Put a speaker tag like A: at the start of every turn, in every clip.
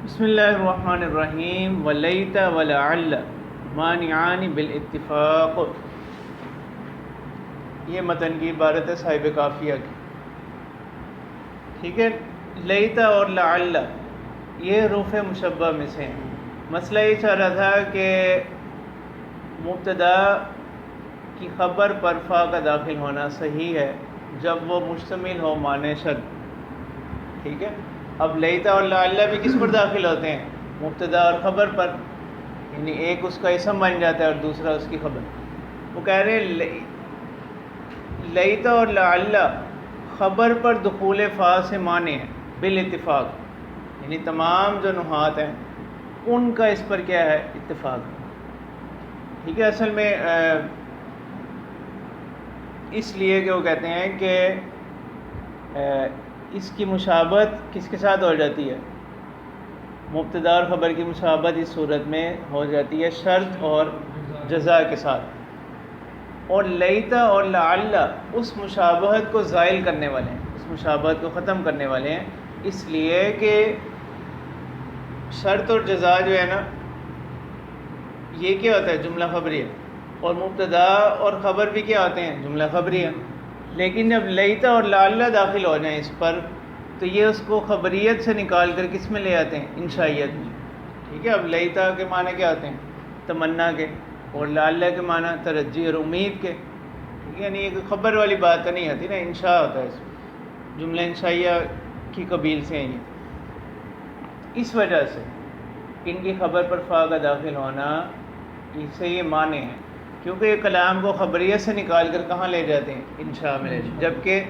A: بسم اللہ الرحمن الرحیم ولیت ولعل مانعان بالاتفاق. یہ متن کی عبارت ہے صاحب کافیہ کی. ٹھیک ہے، لیت اور لعل یہ حروف مشبہ میں سے ہیں. مسئلہ یہ چل رہا تھا کہ مبتدا کی خبر پر فا کا داخل ہونا صحیح ہے جب وہ مشتمل ہو معنی شرط. ٹھیک ہے، اب لیتا اور لعل بھی کس پر داخل ہوتے ہیں؟ مبتدا اور خبر پر، یعنی ایک اس کا اسم بن جاتا ہے اور دوسرا اس کی خبر. وہ کہہ رہے ہیں لیتا اور لعل خبر پر دخول فا سے معنی ہے بالاتفاق، یعنی تمام جو نحات ہیں ان کا اس پر کیا ہے؟ اتفاق. ٹھیک ہے، اصل میں اس لیے کہ وہ کہتے ہیں کہ اس کی مشابہت کس کے ساتھ ہو جاتی ہے؟ مبتدا اور خبر کی مشابہت اس صورت میں ہو جاتی ہے شرط اور جزا کے ساتھ. اور لیتا اور لعل اس مشابہت کو زائل کرنے والے ہیں، اس مشابہت کو ختم کرنے والے ہیں، اس لیے کہ شرط اور جزا جو ہے نا یہ کیا ہوتا ہے؟ جملہ خبریہ. اور مبتدا اور خبر بھی کیا ہوتے ہیں؟ جملہ خبریہ. لیکن جب لیتا اور لعل داخل ہو جائیں اس پر تو یہ اس کو خبریت سے نکال کر کس میں لے آتے ہیں؟ انشائیت میں. ٹھیک ہے، اب لیتا کے معنی کیا ہوتے ہیں؟ تمنا کے، اور لعل کے معنی ترجی اور امید کے. ٹھیک ہے، یعنی ایک خبر والی بات تو نہیں ہوتی نا، انشاء ہوتا ہے اس میں، جملہ انشائیہ کی قبیل سے ہیں یہ. اس وجہ سے ان کی خبر پر فا کا داخل ہونا اس سے یہ معنی ہے، کیونکہ یہ کلام کو خبریت سے نکال کر کہاں لے جاتے ہیں؟ انشاء میں لے جاتے ہیں. جبکہ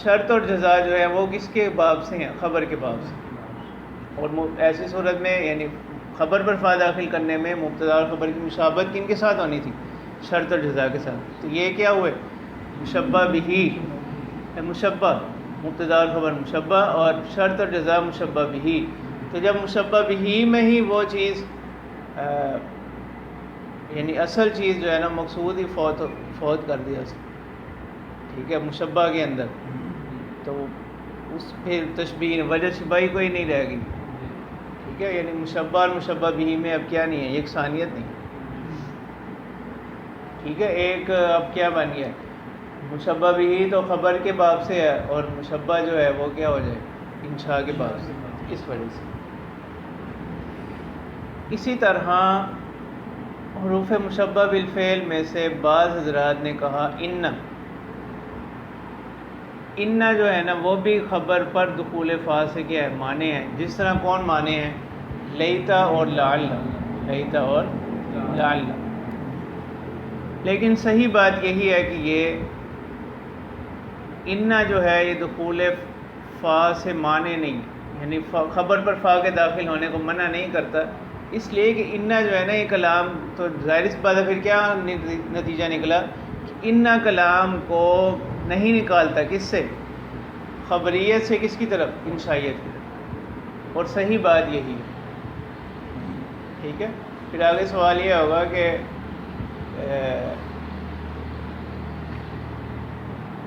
A: شرط اور جزا جو ہے وہ کس کے باب سے ہیں؟ خبر کے باب سے. اور ایسی صورت میں یعنی خبر پر فا داخل کرنے میں مبتدا اور خبر کی مشابہت کن کے ساتھ ہونی تھی؟ شرط اور جزا کے ساتھ. تو یہ کیا ہوئے؟ مشبہ بہی، مشبہ مبتدا اور خبر مشبہ، اور شرط اور جزا مشبہ بہی. تو جب مشبہ بہی میں ہی وہ چیز یعنی اصل چیز جو ہے نا مقصود ہی فوت کر دیا اس نے. ٹھیک ہے، مشبہ کے اندر تو اس پھر تشبیہ وجہ شباہی کوئی نہیں رہے گی. ٹھیک ہے، یعنی مشبہ اور مشبہ بہی میں اب کیا نہیں ہے؟ یکسانیت نہیں. ٹھیک ہے، ایک اب کیا بن گیا؟ مشبہ بہی تو خبر کے باب سے ہے اور مشبہ جو ہے وہ کیا ہو جائے؟ انشاء کے باب سے. اس وجہ سے اسی طرح حروف مشبہ بالفعل میں سے بعض حضرات نے کہا ان جو ہے نا وہ بھی خبر پر دخول فا سے کیا ہے؟ معنی ہے. جس طرح کون معنی ہے؟ لیتا اور لعل، لیتا اور لعل. لیکن صحیح بات یہی ہے کہ یہ ان جو ہے یہ دخول فا سے معنی نہیں، یعنی خبر پر فا کے داخل ہونے کو منع نہیں کرتا. اس لیے کہ ان جو ہے نا یہ کلام تو ظاہر سی بات ہے، پھر کیا نتیجہ نکلا کہ ان کلام کو نہیں نکالتا کس سے؟ خبریت سے. کس کی طرف؟ انشائیت کی طرف. اور صحیح بات یہی ہے. ٹھیک ہے، پھر آگے سوال یہ ہوگا کہ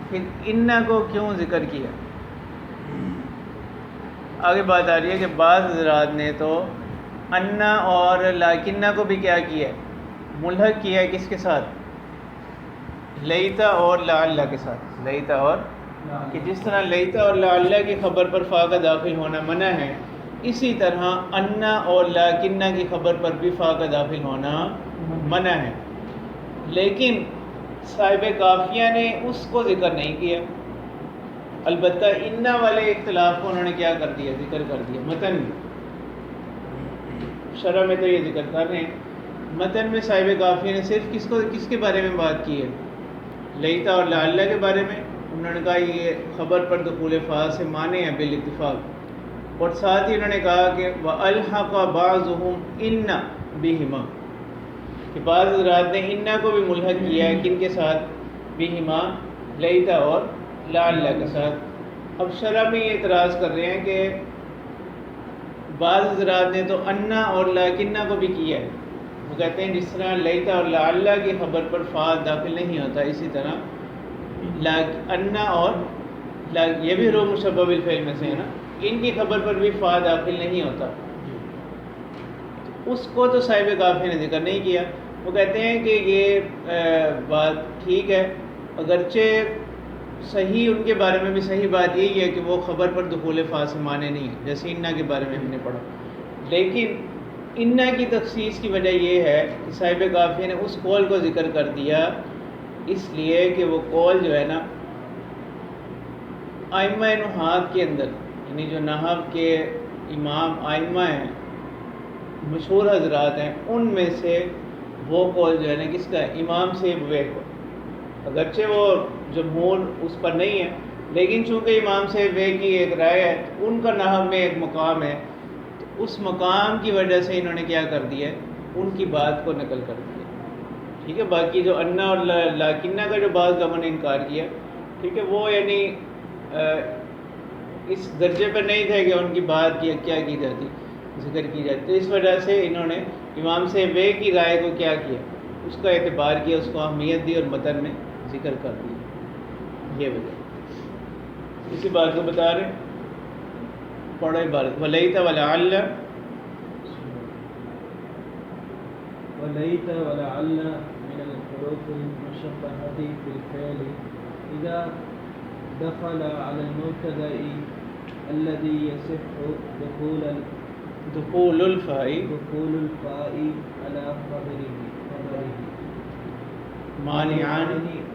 A: پھر ان کو کیوں ذکر کیا؟ آگے بات آ رہی ہے کہ بعض حضرات نے تو انا اور لاکنہ کو بھی کیا کیا ہے؟ ملحق کیا ہے. کس کے ساتھ؟ لیتا اور لعل کے ساتھ. لیتا اور کہ جس طرح لیتا اور لعل کی خبر پر فا کا داخل ہونا منع ہے، اسی طرح انا اور لاکنہ کی خبر پر بھی فا کا داخل ہونا منع ہے. لیکن صاحب کافیہ نے اس کو ذکر نہیں کیا. البتہ ان والے اختلاف کو انہوں نے کیا کر دیا؟ ذکر کر دیا متن میں. شرح میں تو یہ ذکر کر رہے ہیں، متن میں صاحب کافیہ نے صرف کس کے بارے میں بات کی ہے؟ لیتا اور لعل کے بارے میں. انہوں نے کہا یہ خبر پر دخول فا سے معنی ہے بالاتفاق. اور ساتھ ہی انہوں نے کہا کہ وَأَلْحَقَ بَعْضُهُمْ إِنَّ بِهِمَا، کہ بعض حضرات نے ان کو بھی ملحق کیا ہے. کن کے ساتھ؟ بہما، لیتا اور لعل کے ساتھ. اب شرح میں یہ اعتراض کر رہے ہیں کہ بعض حضرات نے تو انا اور لاکنہ کو بھی کیا ہے. وہ کہتے ہیں جس طرح لیتا اور لعل کی خبر پر فا داخل نہیں ہوتا، اسی طرح انا اور یہ بھی حروف مشبہ بالفعل میں سے ہے نا، ان کی خبر پر بھی فا داخل نہیں ہوتا، اس کو تو صاحب کافی نے ذکر نہیں کیا۔ وہ کہتے ہیں کہ یہ بات ٹھیک ہے، اگرچہ صحیح ان کے بارے میں بھی صحیح بات یہی ہے کہ وہ خبر پر دخول فا سے مانے نہیں ہے، جیسے انا کے بارے میں ہم نے پڑھا، لیکن انا کی تخصیص کی وجہ یہ ہے کہ صاحب کافی نے اس قول کو ذکر کر دیا، اس لیے کہ وہ قول جو ہے نا ائمہ نحوات کے اندر، یعنی جو نحو کے امام ائمہ ہیں، مشہور حضرات ہیں، ان میں سے وہ قول جو ہے نا کس کا ہے؟ امام سے وے کو، اگرچہ وہ جمہور اس پر نہیں ہے، لیکن چونکہ امام سے وے کی ایک رائے ہے، ان کا نحو میں ایک مقام ہے، تو اس مقام کی وجہ سے انہوں نے کیا کر دیا ہے؟ ان کی بات کو نقل کر دیا، ٹھیک ہے۔ باقی جو انا اور لاکنہ کا جو بعض لوگوں نے انکار کیا، ٹھیک ہے، وہ یعنی اس درجے پر نہیں تھے کہ ان کی بات کیا کی جاتی، ذکر کی جاتی، تو اس وجہ سے انہوں نے امام سے وے کی رائے کو کیا کیا؟ اس کا اعتبار کیا، اس کو اہمیت دی اور متن میں ذکر کر دیا، یہ وجہ اسی بات کو بتا رہے ہیں۔ پڑھو عبارت ولیت ولعل
B: وليت ولعل من الحروف المشبهة بالفعل إذا دخل على المبتدأ الذي يصح
A: دخول الفاء
B: على خبره
A: مانعان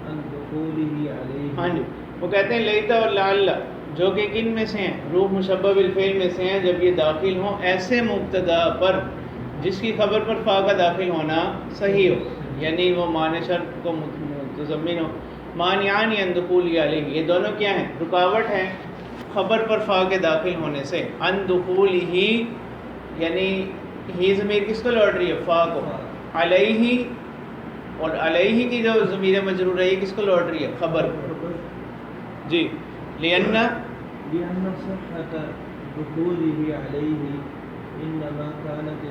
B: عن دخوله عليه۔
A: ہاں جی، وہ کہتے ہیں لیتا اور لعل جو کہ کن میں سے ہیں؟ روح مشبہ بالفعل میں سے ہیں، جب یہ داخل ہوں ایسے مبتدا پر جس کی خبر پر فا کا داخل ہونا صحیح ہو، یعنی وہ معنی شرط کو متضمن ہو، مانعان عن دخول علیہ، یہ دونوں کیا ہیں؟ رکاوٹ ہیں خبر پر فا کے داخل ہونے سے، عن دخول ہی یعنی ہی ضمیر کس کو لوٹ رہی ہے؟ فا کو، علیہ اور علیہ کی جو ضمیر مجرور ہے یہ کس کو لوٹ رہی ہے؟ خبر جی، لأن
B: صحة دخوله عليه إنما كانت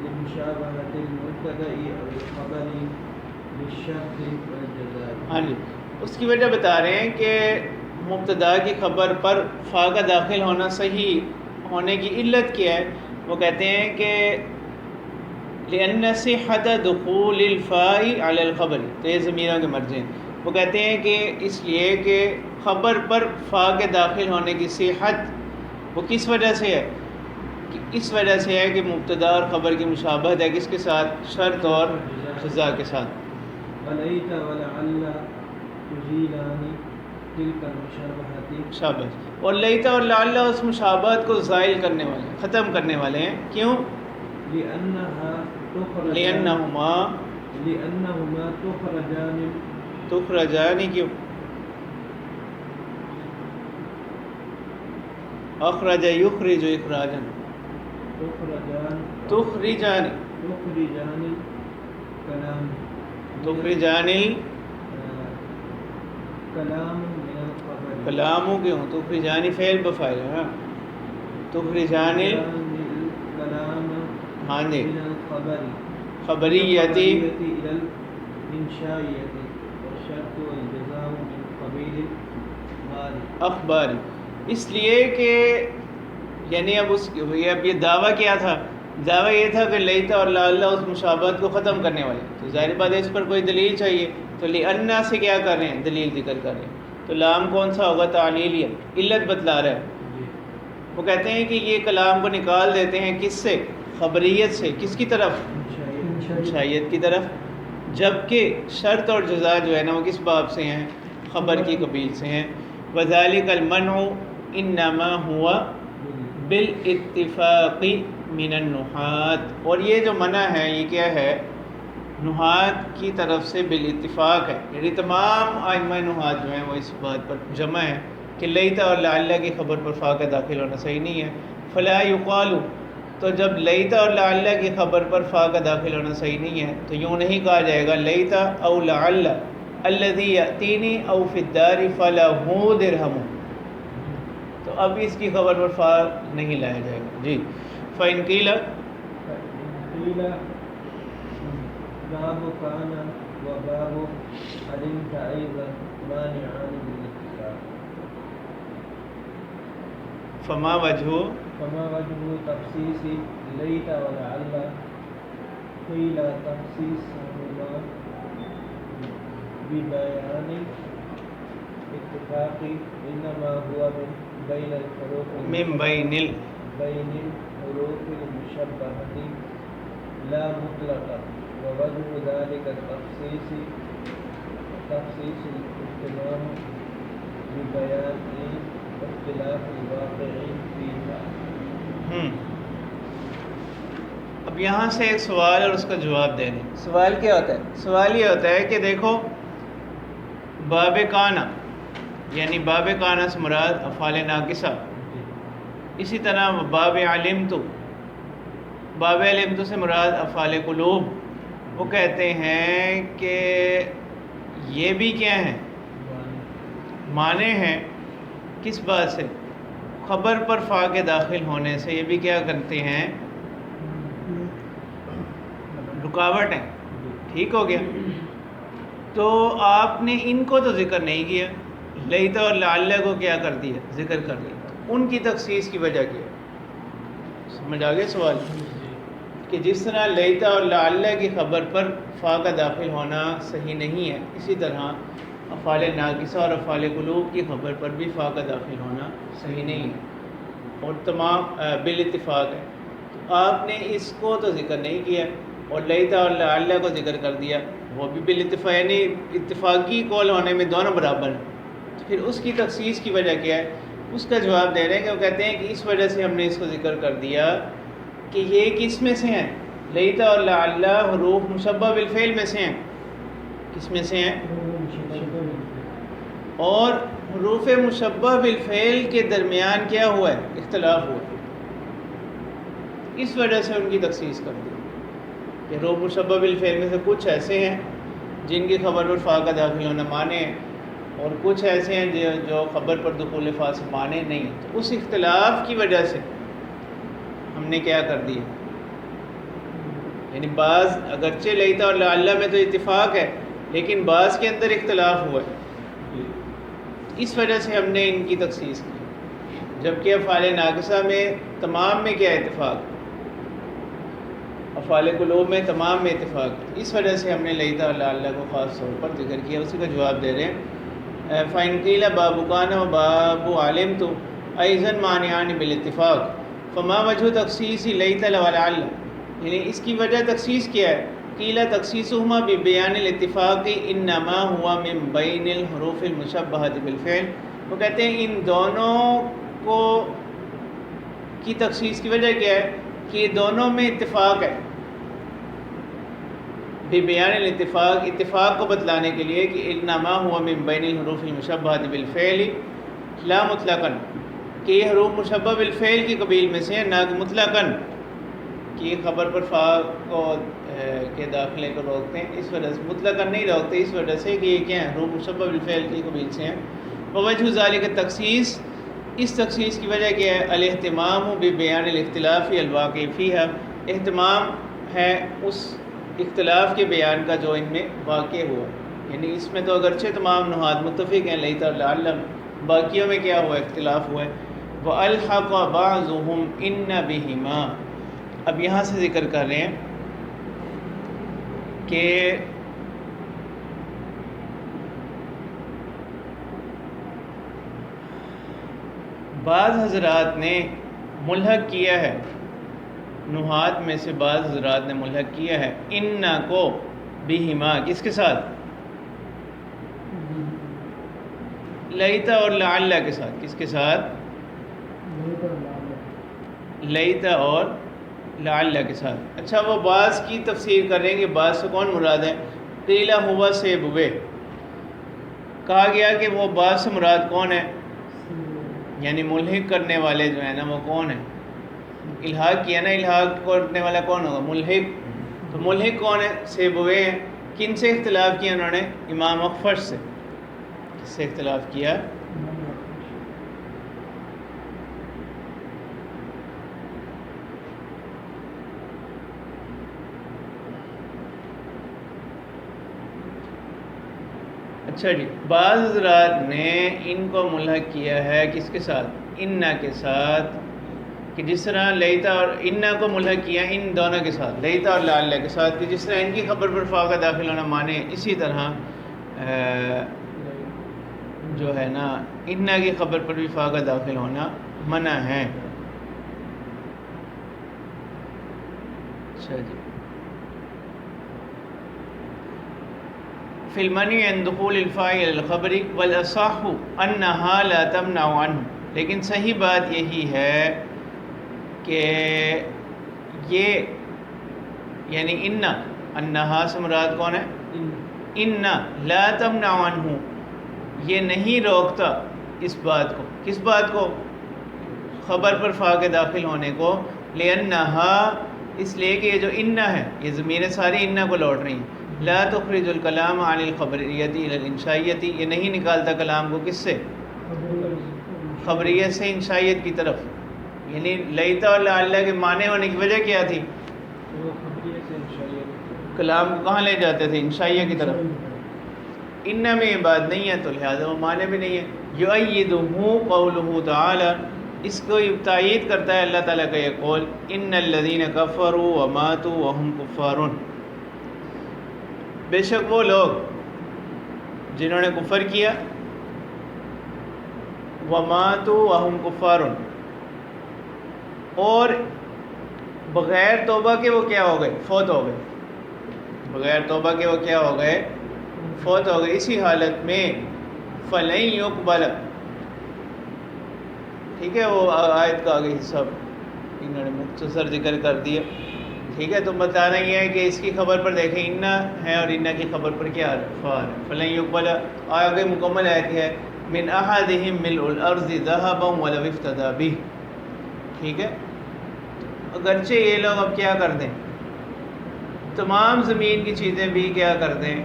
B: لمشابهة المبتدأ أو الخبر للشرط والجزاء۔
A: ہاں جی، اس کی وجہ بتا رہے ہیں کہ مبتدا کی خبر پر فا کا داخل ہونا صحیح ہونے کی علت کیا ہے؟ وہ کہتے ہیں کہ لأن صحة دخول الفاء على الخبر، تو یہ ضمیروں کے مرجع ہیں، وہ کہتے ہیں کہ اس لیے کہ خبر پر فا کے داخل ہونے کی صحت وہ کس وجہ سے ہے؟ کہ اس وجہ سے ہے کہ مبتدا اور خبر کی مشابہت ہے کس کے ساتھ؟ شرط اور جزا کے ساتھ۔
B: ولیت ولعل تزیلان تلک المشابہۃ،
A: شابت، اور لیتا اور لعل اس مشابہت کو زائل کرنے والے، ختم کرنے والے ہیں، کیوں؟ لأنہما تخرجان کیوں؟ اخرج یخرج اخراجا، تخرجان کلام کیوں؟ تخرجان فعل بفاعل، ہاں تخرجان ہاں جی خبریتی اخباری، اس لیے کہ یعنی اب یہ دعویٰ کیا تھا؟ دعویٰ یہ تھا کہ لیتا اور لعل اس مشابہت کو ختم کرنے والے، تو ظاہر بات ہے اس پر کوئی دلیل چاہیے، تو لأن سے کیا کر رہے ہیں؟ دلیل ذکر کر رہے ہیں، تو لام کون سا ہوگا؟ تعلیلیہ، علت بتلا رہا ہے۔ وہ کہتے ہیں کہ یہ کلام کو نکال دیتے ہیں کس سے؟ خبریت سے، کس کی طرف؟ انشائیت کی طرف، جبکہ شرط اور جزا جو ہے نا وہ کس باب سے ہیں؟ خبر کی قبیل سے ہیں۔ وذالک المنع انما ہوا بالاتفاق من النحات، اور یہ جو منع ہے یہ کیا ہے؟ نحات کی طرف سے بالاتفاق ہے، یعنی تمام ائمہ نحات جو ہیں وہ اس بات پر جمع ہیں کہ لیتا اور لعل کی خبر پر فا کا داخل ہونا صحیح نہیں ہے۔ فلا یقال، تو جب لیتا اور لعل کی خبر پر فا کا داخل ہونا صحیح نہیں ہے تو یوں نہیں کہا جائے گا لیتا او لعل الذی یأتینی او فی الدار فلہ درہم، تو اب اس کی خبر پر فا نہیں لایا جائے گا جی۔ فإن قیل
B: باب کان و باب علمت ایضا مانعان بالاتفاق۔
A: فما وجہ
B: فما وجه تخصيص ليت ولعل قيل تخصيصهما ببيان اتفاق إنما هو من بين الحروف
A: من بین
B: بين الحروف المشبهة لا مطلقا ووجه ذلك تخصيص الاهتمام ببيان اختلاف الواقع فيها.
A: اب یہاں سے ایک سوال اور اس کا جواب دے دیں. سوال کیا ہوتا ہے؟ سوال یہ ہوتا ہے کہ دیکھو باب کانا یعنی باب کانا سے مراد افعال ناقصہ، اسی طرح باب علمتو، باب علمتو سے مراد افعال قلوب. وہ کہتے ہیں کہ یہ بھی کیا ہیں؟ معنی ہیں. کس بات سے؟ خبر پر فا کے داخل ہونے سے. یہ بھی کیا کرتے ہیں؟ رکاوٹ ہیں. ٹھیک ہو گیا. تو آپ نے ان کو تو ذکر نہیں کیا، لیتا اور لعل کو کیا کر دیا؟ ذکر کر دیا. ان کی تخصیص کی وجہ کیا؟ سمجھ آ گیا سوال؟ کہ جس طرح لیتا اور لعل کی خبر پر فا کا داخل ہونا صحیح نہیں ہے، اسی طرح افعال ناقصہ اور افعال قلوب کی خبر پر بھی فا کا داخل ہونا صحیح نہیں ہے، اور تمام بالاتفاق ہے. تو آپ نے اس کو تو ذکر نہیں کیا اور لیتا اور لعل کو ذکر کر دیا، وہ بھی بالاتفاق یعنی اتفاقی قول ہونے میں دونوں برابر ہیں. تو پھر اس کی تخصیص کی وجہ کیا ہے؟ اس کا جواب دے رہے ہیں کہ وہ کہتے ہیں کہ اس وجہ سے ہم نے اس کو ذکر کر دیا کہ یہ کس میں سے ہیں؟ لیتا اور لعل حروف مشبہ بالفعل میں سے ہیں. کس میں سے ہیں؟ اور حروف مشبہ بالفعل کے درمیان کیا ہوا ہے؟ اختلاف ہوا ہے. اس وجہ سے ان کی تخصیص کر دی کہ حروف مشبہ بالفعل میں سے کچھ ایسے ہیں جن کی خبر پر فا کا داخل ہونا مانے ہیں، اور کچھ ایسے ہیں جو خبر پر دخول فا سے مانے نہیں. تو اس اختلاف کی وجہ سے ہم نے کیا کر دیا؟ یعنی بعض اگرچہ لیتا اور لعل میں تو اتفاق ہے لیکن بعض کے اندر اختلاف ہوا ہے، اس وجہ سے ہم نے ان کی تخصیص کی. جبکہ افعال ناقصہ میں تمام میں کیا اتفاق؟ افعال قلوب میں تمام میں اتفاق. اس وجہ سے ہم نے لیتا اور لعل کو خاص طور پر ذکر کیا. اسی کا جواب دے رہے ہیں فَإِنْ قِيلَ بَابُ كَانَ وَبَابُ عَلِمْتُ أَيْضًا مَانِعَانِ بِالاتِّفَاقِ فَمَا وَجْهُ تَخْصِيصِ لَيْتَ وَلَعَلَّ. یعنی اس کی وجہ تخصیص کیا ہے؟ قِيلَ تَخْصِيصُهُمَا بِبَيَانِ الاتفاق إِنَّمَا هُوَ مِنْ بَيْنِ الْحُرُوفِ الْمُشَبَّهَةِ بِالْفِعْلِ. وہ کہتے ہیں ان دونوں کو کی تخصیص کی وجہ کیا ہے؟ کہ یہ دونوں میں اتفاق ہے. بیان الاتفاق، اتفاق کو بتلانے کے لیے کہ انما ہوا من بین الحروف المشبہۃ بالفعل لا مطلقاً، کہ یہ حروف مشبہ بالفعل کی قبیل میں سے ہیں، نہ کہ مطلقاً کہ یہ خبر پر فا کو کے داخلے کو روکتے ہیں. اس وجہ سے مطلقاً نہیں روکتے، اس وجہ سے کہ یہ کیا ہیں؟ حروف مشبہ بالفعل کی قبیل سے ہیں. ووجہ ذالک تخصیص، اس تخصیص کی وجہ کیا ہے؟ الاہتمام ببیان الاختلاف الواقع فیہا، اہتمام ہے اس اختلاف کے بیان کا جو ان میں واقع ہوا. یعنی اس میں تو اگرچہ تمام نحات متفق ہیں لیتا اور لعل، باقیوں میں کیا ہوا؟ اختلاف ہوا ہے. وَأَلْحَقَ بَعْضُهُمْ إِنَّ بِهِمَا. اب یہاں سے ذکر کر رہے ہیں کہ بعض حضرات نے ملحق کیا ہے، نحات میں سے بعض حضرات نے ملحق کیا ہے ان کو بہما، کس کے ساتھ؟ لیتا اور لعل کے ساتھ. کس کے ساتھ؟ لیتا اور لعل کے ساتھ. اچھا وہ بعض کی تفسیر کریں گے، بعض سے کون مراد ہے؟ قیل ہوا سیبوے، کہا گیا کہ وہ بعض سے مراد کون ہے؟ یعنی ملحق کرنے والے جو ہیں نا وہ کون ہیں؟ الحاق کیا نا، الحاق کرنے والا کون ہوگا؟ ملحق. تو ملحق کون ہے؟ سیبوے ہیں. کن سے اختلاف کیا انہوں نے؟ امام اخفش سے. کس سے اختلاف کیا؟ اچھا جی، بعض حضرات نے ان کو ملحق کیا ہے کس کے ساتھ؟ انا کے ساتھ، کہ جس طرح لیتا اور انا کو ملحق کیا ان دونوں کے ساتھ، لیتا اور لعل کے ساتھ، کہ جس طرح ان کی خبر پر فا کا داخل ہونا مانے، اسی طرح جو ہے نا انا کی خبر پر بھی فا کا داخل ہونا منع ہے. اچھا جی. فی المنع عن دخول الفاء الى الخبر والاصح انها لا تمنع عنه، لیکن صحیح بات یہی ہے کہ یہ یعنی انہا سے مراد کون ہے؟ ان لا تمنع عنہ، یہ نہیں روکتا اس بات کو. کس بات کو؟ خبر پر فا کے داخل ہونے کو. لأنہا، اس لیے کہ یہ جو ان ہے یہ ضمیر ساری ان کو لوٹ رہی ہیں. لا تخرج الکلام عن الخبریت الى الانشائیت، یہ نہیں نکالتا کلام کو کس سے؟ خبریت سے انشائیت کی طرف. یعنی لیتا اور لعل کے معنی ہونے کی وجہ کیا تھی؟
B: وہ خبریت سے انشائیت
A: کلام کو کہاں لے جاتے تھے؟ انشائیہ کی طرف. ان میں یہ بات نہیں ہے تو لہذا وہ معنی بھی نہیں ہے. یؤیدہ قولہ تعالی، اس کو تائید کرتا ہے اللہ تعالیٰ کا یہ قول، ان الذین کفروا وماتوا وهم کفار، بے شک وہ لوگ جنہوں نے کفر کیا، وماتوا وهم کفار، اور بغیر توبہ کے وہ کیا ہو گئے؟ فوت ہو گئے. بغیر توبہ کے وہ کیا ہو گئے؟ فوت ہو گئے. اسی حالت میں فلن یقبل، ٹھیک ہے، وہ آیت کا آگے حصہ انہوں نے مختصر ذکر کر دیا. ٹھیک ہے، تو بتا رہی ہے کہ اس کی خبر پر دیکھیں ان ہے اور ان کی خبر پر کیا فا ہے. فلن یقبل آگے مکمل آیت ہے، من احدہم ملء الارض ذهبا ولو افتدى به. ٹھیک ہے، اگرچہ یہ لوگ اب کیا کر دیں، تمام زمین کی چیزیں بھی کیا کر دیں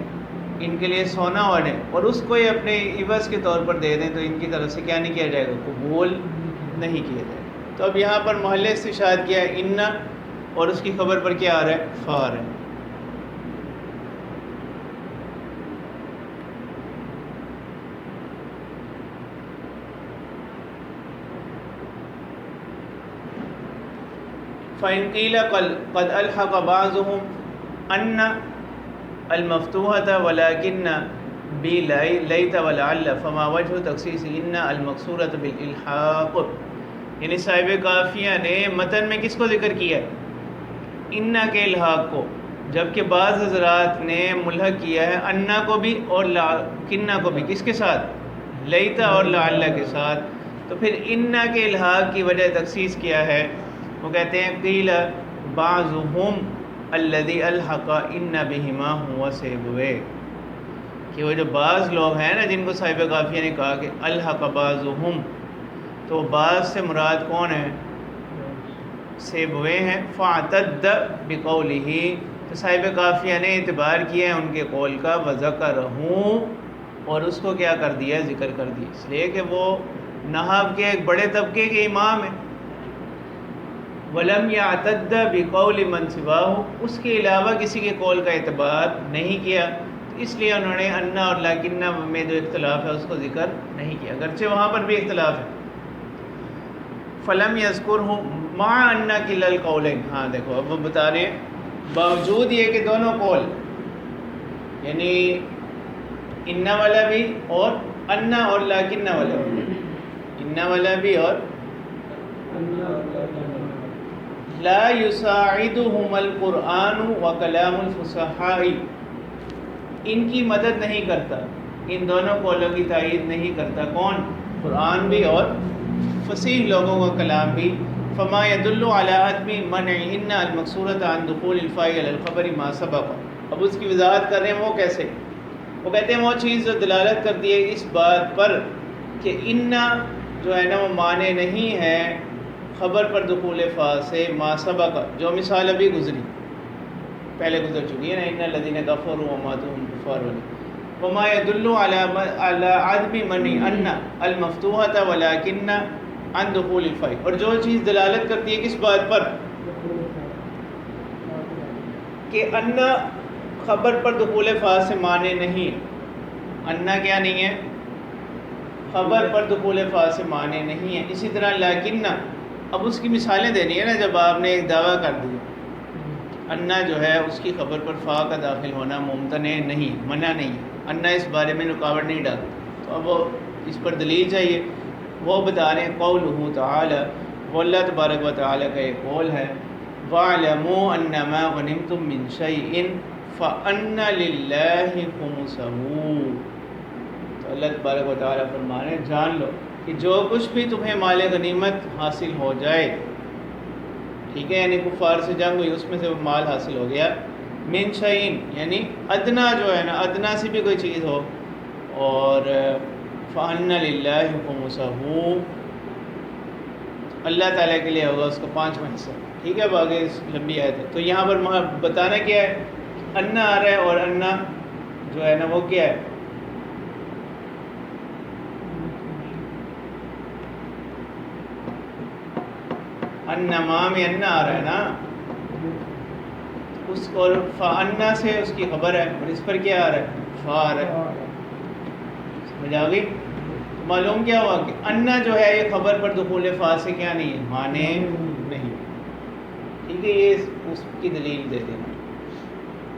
A: ان کے لیے سونا ہو جائے، اور اس کو یہ اپنے عوض کے طور پر دے دیں، تو ان کی طرف سے کیا نہیں کیا جائے گا؟ قبول نہیں کیا جائے. تو اب یہاں پر محل استشہاد کیا ہے؟ ان، اور اس کی خبر پر کیا آ رہا ہے؟ فا آ رہا ہے. فَإِنْ قِيلَ قَدْ أَلْحَقَ بَعْضُهُمْ أَنَّ الْمَفْتُوحَةَ وَلَكِنَّ بِلَيْتَ وَلَعَلَّ فَمَا وَجْهُ تَخْصِيصِ إِنَّ الْمَقْصُورَةَ بِالْإِلْحَاقِ. یعنی صاحب کافیہ نے متن میں کس کو ذکر کیا ہے؟ انا کے الحاق کو، جبکہ بعض حضرات نے ملحق کیا ہے انا کو بھی اور کنہ کو بھی. کس کے ساتھ؟ لیتا اور لعل کے ساتھ. تو پھر انا کے الحاق کی وجہ تخصیص کیا ہے؟ وہ کہتے ہیں قیل بعضهم الذی الحق ان بہما هو سیبوے، کہ وہ جو بعض لوگ ہیں نا جن کو صاحب قافیہ نے کہا کہ الحق بعضهم، تو بعض سے مراد کون ہے؟ سیبوے ہیں. فاعتد بقولہ، تو صاحب قافیہ نے اعتبار کیا ہے ان کے قول کا، وذکرہ، اور اس کو کیا کر دیا؟ ذکر کر دیا، اس لیے کہ وہ نحو کے ایک بڑے طبقے کے امام ہیں. ولم یعتد بقول من سواہ، اس کے علاوہ کسی کے قول کا اعتبار نہیں کیا، اس لیے انہوں نے انا اور لاکنہ میں جو اختلاف ہے اس کو ذکر نہیں کیا، اگرچہ وہاں پر بھی اختلاف ہے. فلم یذکرہ مع انا کلا القولین. ہاں دیکھو اب وہ بتا رہے ہیں باوجود یہ کہ دونوں قول، یعنی انا والا بھی اور انا اور لاکنہ والا بھی، انا والا بھی اور لا یساعدہم القرآن وکلام الفصحاء، ان کی مدد نہیں کرتا، ان دونوں قولوں کی تائید نہیں کرتا. کون؟ قرآن بھی اور فصیح لوگوں کا کلام بھی. فما يدل على عدم منعهن المقصورة عن دخول الفاء على الخبر ما سبق. اب اس کی وضاحت کر رہے ہیں وہ کیسے؟ وہ کہتے ہیں وہ چیز جو دلالت کرتی ہے اس بات پر کہ ان جو ہے نا وہ معنی نہیں ہے خبر پر دخول فا سے، ما سبق، جو مثال ابھی گزری پہلے گزر چکی ہے نا، ان الذین کفروا وماتوا وهم کفار. وما يدل على عدم منع ان المفتوحة ولكن عن دخول الفاء، اور جو چیز دلالت کرتی ہے کس بات پر کہ ان خبر پر دخول فا سے معنی نہیں. انا کیا نہیں ہے؟ خبر پر دخول فا سے معنی نہیں ہے. اسی طرح لیکن اب اس کی مثالیں دینی ہے نا. جب آپ نے ایک دعویٰ کر دیا انا جو ہے اس کی خبر پر فا کا داخل ہونا ممتنع نہیں، منع نہیں ہے، انا اس بارے میں رکاوٹ نہیں ڈالتا. تو اب وہ اس پر دلیل چاہیے. وہ بتا رہے ہیں قولہ تعالی، وہ اللہ تبارک و تعالی کا ایک قول ہے وَاعْلَمُوا أَنَّمَا غَنِمْتُم مِّن شَيْءٍ فَأَنَّ لِلَّهِ خُمُسَهُ. تو اللہ تبارک و تعالی فرما رہے ہیں جان لو کہ جو کچھ بھی تمہیں مال غنیمت حاصل ہو جائے، ٹھیک ہے، یعنی کفار سے جنگ ہوئی اس میں سے وہ مال حاصل ہو گیا، من شیئن یعنی ادنا جو ہے نا، ادنا سے بھی کوئی چیز ہو، اور فَأَنَّ لِلَّهِ خُمُسَهُ اللہ تعالیٰ کے لیے ہوگا اس کا 5واں حصہ. ٹھیک ہے، اب آگے لمبی آیت ہے. تو یہاں پر بتانا کیا ہے، انا آ رہا ہے، اور انا جو ہے نا وہ کیا ہے، انما میں انا آ رہا ہے نا، اس اور فانا سے اس کی خبر ہے، اور اس پر کیا آ رہا ہے، فا آ رہا ہے. سمجھ آ گئی؟ معلوم کیا ہوا کہ انا جو ہے یہ خبر پر دخول فا سے کیا نہیں ہے، معنی نہیں. ٹھیک ہے، یہ اس کی دلیل دے دینا.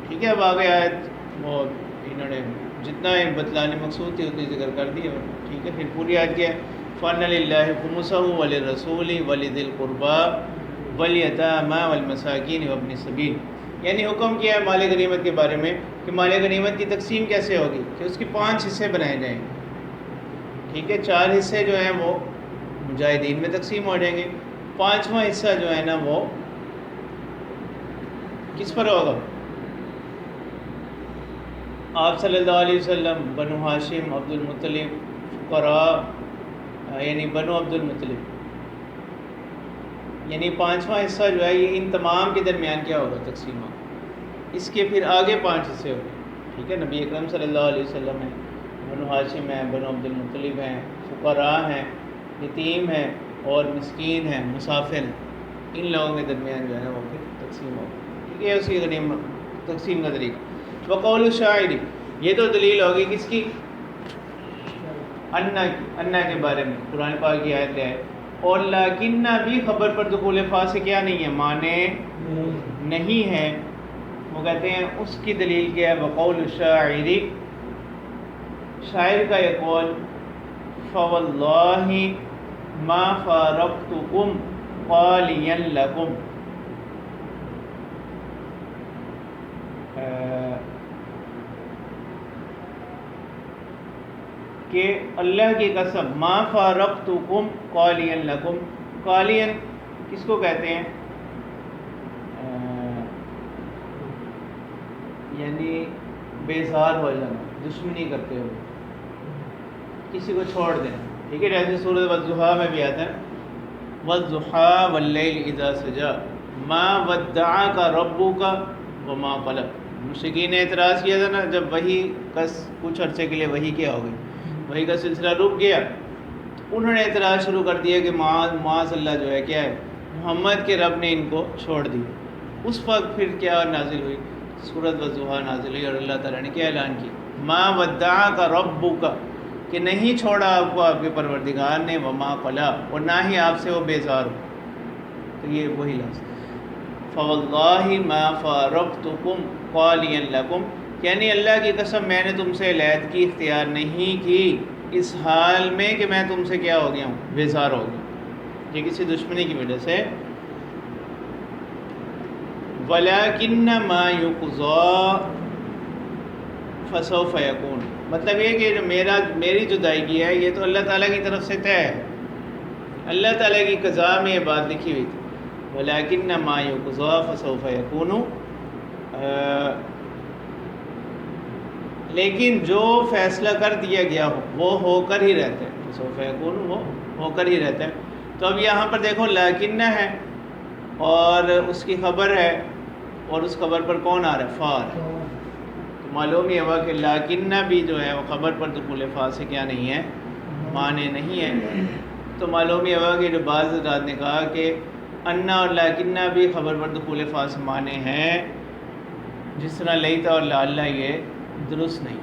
A: ٹھیک ہے، اب آگے آیت وہ انہوں نے جتنا بتلانے مقصود تھی اتنی ذکر کر دی. ٹھیک ہے، پھر پوری آیت کیا ہے، فَأَنَّ لِلَّهِ خُمُسَهُ وَلِلرَّسُولِ وَلِذِي الْقُرْبَى وَالْيَتَامَى وَالْمَسَاكِينِ وَابْنِ السَّبِيلِ. یعنی حکم کیا ہے مال غنیمت کے بارے میں کہ مال غنیمت کی تقسیم کیسے ہوگی، کہ اس کی 5 حصے بنائے جائیں. ٹھیک ہے، 4 حصے جو ہیں وہ مجاہدین میں تقسیم ہو جائیں گے، 5واں حصہ جو ہے نا وہ کس پر ہوگا، آپ صلی اللہ علیہ وسلم، بنو ہاشم، عبد المطلب، فقراء یعنی بنو عبد المطلب، یعنی 5واں حصہ جو ہے یہ ان تمام کے درمیان کیا ہوگا، تقسیم ہوگا. اس کے پھر آگے 5 حصے ہوں گے. ٹھیک ہے، نبی اکرم صلی اللہ علیہ وسلم ہیں، بنو ہاشم ہیں، بنو عبد المطلب ہیں، فقراء ہیں، یتیم ہیں، اور مسکین ہیں، مسافر ہیں. ان لوگوں کے درمیان جو ہے وہ پھر تقسیم ہوگا. ٹھیک ہے، اس کی غنیمت تقسیم کا طریقہ. وقول الشاعر، یہ تو دلیل ہوگی کس کی، انا کی، انا کے بارے میں قرآن پاک کی آیت ہے. اور لیکن بھی خبر پر دخول فا سے کیا نہیں ہے، معنی نہیں ہے. وہ کہتے ہیں اس کی دلیل کیا ہے، وقول الشاعر، شاعر کا یہ قول، فواللہ ما فارقتکم قالیا لکم، کہ اللہ کی قسم، ما فارقتکم قالیا لکم. قالیا کس کو کہتے ہیں، یعنی بیزار ہو جانا، دشمنی کرتے ہوئے، کسی کو چھوڑ دینا. ٹھیک ہے، جیسے سورۃ والضحیٰ میں بھی آتا ہے والضحیٰ واللیل اذا سجا ما ودعک ربک وما قلی. مشرکین نے اعتراض کیا تھا نا، جب وحی کچھ عرصے کے لیے وحی کیا ہو گئی، وحی کا سلسلہ رک گیا، انہوں نے اعتراض شروع کر دیا کہ معاذ اللہ جو ہے کیا ہے، محمد کے رب نے ان کو چھوڑ دی. اس وقت پھر کیا نازل ہوئی، سورۃ والضحیٰ نازل ہوئی، اور اللہ تعالیٰ نے کیا اعلان کیا، ما ودعک ربک، کہ نہیں چھوڑا آپ کو آپ کے پروردگار نے، وما قلا، اور نہ ہی آپ سے وہ بیزار ہو. تو یہ وہی لفظ فواللہ ما فارقتکم قالیا لکم، یعنی اللہ کی قسم میں نے تم سے علیحدگی اختیار نہیں کی اس حال میں کہ میں تم سے کیا ہو گیا ہوں، بیزار ہو گیا، یہ کسی دشمنی کی وجہ سے. ولیکن ما یقضی فسوف یکون، مطلب یہ کہ جو میری جدائی کی ہے یہ تو اللہ تعالیٰ کی طرف سے طے ہے، اللہ تعالیٰ کی قضاء میں یہ بات لکھی ہوئی تھی. ولیکن ما یقضی فسوف یکون، لیکن جو فیصلہ کر دیا گیا ہو وہ ہو کر ہی رہتا ہے، فسوف یکون وہ ہو کر ہی رہتا ہے. تو اب یہاں پر دیکھو لیکن ہے، اور اس کی خبر ہے، اور اس خبر پر کون آ رہا ہے، فا آ رہا ہے. تو معلوم یہ ہوا کہ لیکن بھی جو ہے وہ خبر پر دخول فا سے کیا نہیں ہے، معنی نہیں ہے. تو معلوم یہ ہوا کہ جو بعض حضرات نے کہا کہ انا اور لیکن بھی خبر پر دخول فا سے معنی ہیں، جس طرح لیتا اور لعل، یہ درست نہیں.